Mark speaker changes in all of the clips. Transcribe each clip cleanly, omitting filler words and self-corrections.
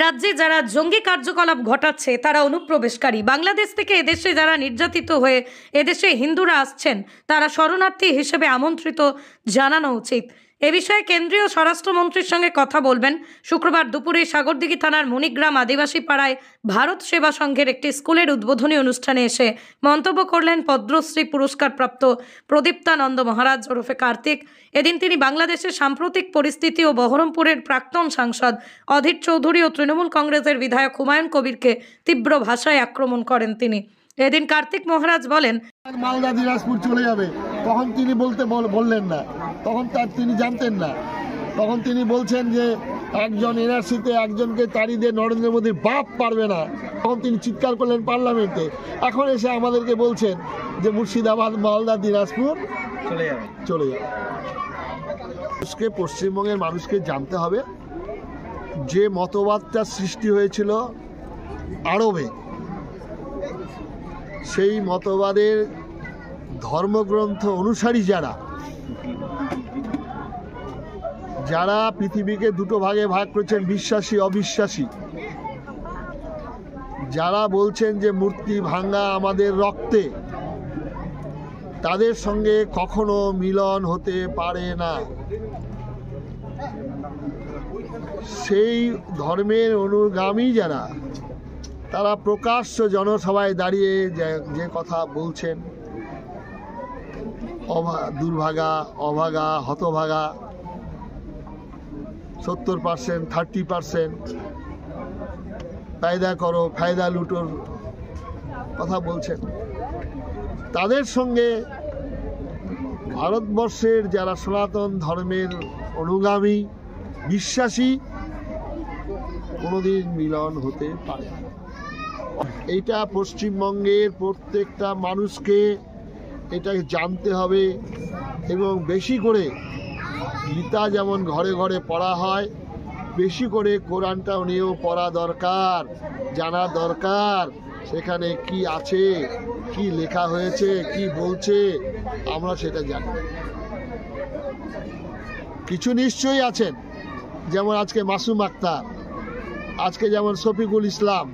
Speaker 1: রাজ্যে যারা জঙ্গি কার্যকলাপ ঘটাচ্ছে তারা অনুপ্রবেশকারী। বাংলাদেশ থেকে এদেশে যারা নির্যাতিত হয়ে এদেশে হিন্দুরা আসছেন তারা শরণার্থী হিসেবে আমন্ত্রিত জানানো উচিত। এ বিষয়ে কেন্দ্রীয় স্বরাষ্ট্রমন্ত্রীর সঙ্গে কথা বলবেন। শুক্রবার দুপুরে সাগরদিঘি থানার মণিগ্রাম আদিবাসী পাড়ায় ভারত সেবা সংঘের একটি স্কুলের উদ্বোধনী অনুষ্ঠানে এসে মন্তব্য করলেন পদ্মশ্রী পুরস্কারপ্রাপ্ত প্রদীপ্তানন্দ মহারাজ ওরফে কার্তিক। এদিন তিনি বাংলাদেশের সাম্প্রতিক পরিস্থিতি ও বহরমপুরের প্রাক্তন সাংসদ অধীর চৌধুরী ও তৃণমূল কংগ্রেসের বিধায়ক হুমায়ুন কবিরকে তীব্র ভাষায় আক্রমণ করেন তিনি। এদিন কার্তিক মহারাজ বলেন,
Speaker 2: মালদা দিনাজপুর চলে যাবে, তখন তিনি বললেন না, তখন তিনি জানতেন না। তখন তিনি বলছেন যে একজন এনআরসিতে একজনকে তাড়িয়ে দিয়ে নরেন্দ্র মোদী বাপ পারবে না, তখন তিনি চিৎকার করলেন পার্লামেন্টে। এখন এসে আমাদেরকে বলছেন যে মুর্শিদাবাদ মালদা দিনাজপুর চলে যাবে। পশ্চিমবঙ্গের মানুষকে জানতে হবে যে মতবাদটা সৃষ্টি হয়েছিল আরবে, সেই মতবাদের ধর্মগ্রন্থ অনুসারী যারা পৃথিবীকে দুটো ভাগে ভাগ করেছেন, বিশ্বাসী অবিশ্বাসী, যারা বলছেন যে মূর্তি ভাঙা আমাদের রক্তে, তাদের সঙ্গে কখনো মিলন হতে পারে না। সেই ধর্মের অনুগামী যারা, তারা প্রকাশ্য জনসভায় দাঁড়িয়ে যে কথা বলছেন, দুর্ভাগা, অভাগা, হতভাগা, 70%, 30% ফায়দা করো, ফায়দা লুটোর কথা বলছেন, তাদের সঙ্গে ভারতবর্ষের যারা সনাতন ধর্মের অনুগামী বিশ্বাসী কোনোদিন মিলন হতে পারে না। এইটা পশ্চিমবঙ্গের প্রত্যেকটা মানুষকে এটা জানতে হবে এবং বেশি করে গীতা যেমন ঘরে ঘরে পড়া হয়, বেশি করে কোরআনটাও নিয়েও পড়া দরকার, জানা দরকার সেখানে কি আছে, কি লেখা হয়েছে, কি বলছে, আমরা সেটা জানি। কিছু নিশ্চয়ই আছেন, যেমন আজকে মাসুম আক্তার, আজকে যেমন শফিকুল ইসলাম,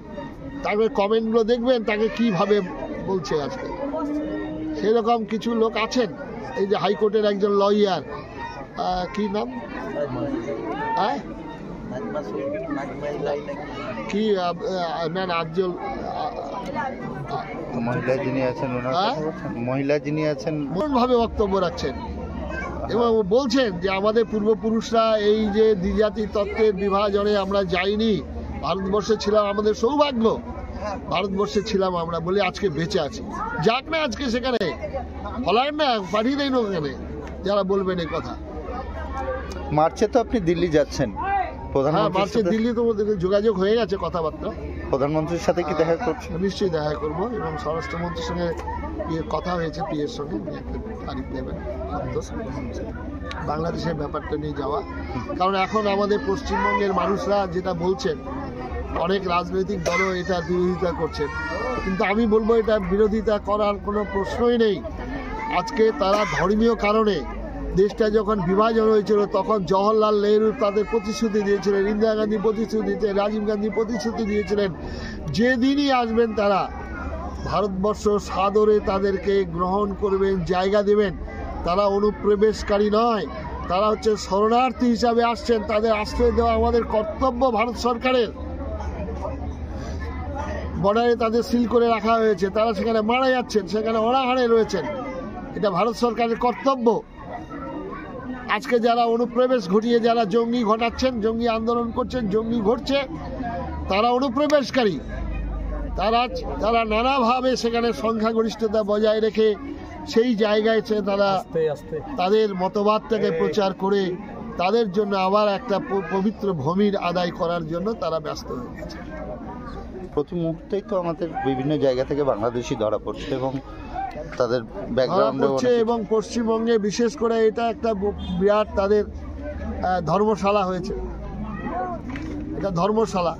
Speaker 2: তাকে কমেন্টগুলো দেখবেন তাকে কিভাবে বলছে আজকে। সেরকম কিছু লোক আছেন, এই যে হাইকোর্টের একজন লয়ার, কি নাম, কি না, আজল
Speaker 3: মহিলা যিনি আছেন
Speaker 2: ভাবে বক্তব্য রাখছেন এবং বলছেন যে আমাদের পূর্বপুরুষরা এই যে দ্বিজাতি তত্ত্বের বিভাজনে আমরা যাইনি, ভারতবর্ষে ছিলাম, আমাদের সৌভাগ্য, ভারতবর্ষে ছিলাম আমরা বলে আজকে বেঁচে আছি। যাক না আজকে সেখানে ফলায় না, পাঠিয়ে দেয় না ওখানে যারা বলবেন এই কথা।
Speaker 3: মার্চে তো আপনি দিল্লি যাচ্ছেন,
Speaker 2: মার্চে দিল্লি তো যোগাযোগ হয়ে গেছে, কথাবার্তা।
Speaker 3: প্রধানমন্ত্রীর সাথে কি দেখা করছেন?
Speaker 2: নিশ্চয়ই দেখা করবো এবং স্বরাষ্ট্রমন্ত্রীর সঙ্গে কথা হয়েছে, পিএর সঙ্গে তারিখ দেবেন বাংলাদেশের ব্যাপারটা নিয়ে যাওয়া। কারণ এখন আমাদের পশ্চিমবঙ্গের মানুষরা যেটা বলছেন, অনেক রাজনৈতিক দলও এটা বিরোধিতা করছেন, কিন্তু আমি বলবো এটা বিরোধিতা করার কোনো প্রশ্নই নেই। আজকে তারা ধর্মীয় কারণে দেশটা যখন বিভাজন হয়েছিল তখন জওহরলাল নেহরু তাদের প্রতিশ্রুতি দিয়েছিলেন, ইন্দিরা গান্ধী প্রতিশ্রুতি দিয়েছিলেন, রাজীব গান্ধী প্রতিশ্রুতি দিয়েছিলেন, যেদিনই আসবেন তারা ভারতবর্ষ সাদরে তাদেরকে গ্রহণ করবেন, জায়গা দেবেন। তারা অনুপ্রবেশকারী নয়, তারা হচ্ছে শরণার্থী হিসাবে আসছেন, তাদের আশ্রয় দেওয়া আমাদের কর্তব্য। ভারত সরকারের বর্ডারে তাদের সিল করে রাখা হয়েছে, তারা সেখানে মারা যাচ্ছেন, সেখানে অনাহারে রয়েছেন, এটা ভারত সরকারের কর্তব্য। আজকে যারা অনুপ্রবেশ ঘটিয়ে যারা জঙ্গি ঘটাচ্ছেন, জঙ্গি আন্দোলন করছেন, জঙ্গি ঘটছে, তারা অনুপ্রবেশকারী। তারা নানাভাবে সেখানে সংখ্যাগরিষ্ঠতা বজায় রেখে সেই জায়গায় তারা তাদের মতবাদটাকে প্রচার করে তাদের জন্য আবার একটা পবিত্র ভূমির আদায় করার জন্য তারা ব্যস্ত হয়ে গেছে।
Speaker 3: প্রতি মুহূর্তেই তো আমাদের বিভিন্ন জায়গা থেকে বাংলাদেশি ধরা পড়ছে এবং তাদের ব্যাকগ্রাউন্ড হচ্ছে,
Speaker 2: এবং পশ্চিমবঙ্গে বিশেষ করে এটা একটা বিরাট তাদের ধর্মশালা হয়েছে। এটা ধর্মশালা,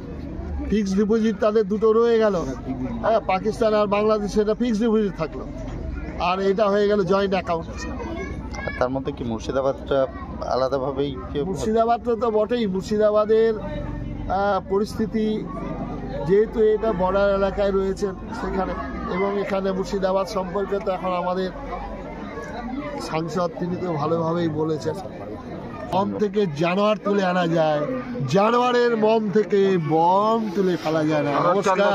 Speaker 2: ফিক্সড ডিপোজিট তাদের দুটো রয়ে গেল, পাকিস্তান আর বাংলাদেশ এটা ফিক্সড ডিপোজিট থাকলো, আর এটা হয়ে গেল জয়েন্ট অ্যাকাউন্ট।
Speaker 3: তার মধ্যে কি মুর্শিদাবাদটা আলাদাভাবেই?
Speaker 2: মুর্শিদাবাদটা তো বটেই, মুর্শিদাবাদের পরিস্থিতি, যেহেতু এটা বর্ডার এলাকায় রয়েছেন সেখানে, এবং এখানে মুর্শিদাবাদ সম্পর্কে তো এখন আমাদের সাংসদ তিনি তো ভালোভাবেই বলেছেন, মন থেকে জানোয়ার তুলে আনা যায়, জানোয়ারের মন থেকে বম তুলে ফেলা যায় না। নমস্কার।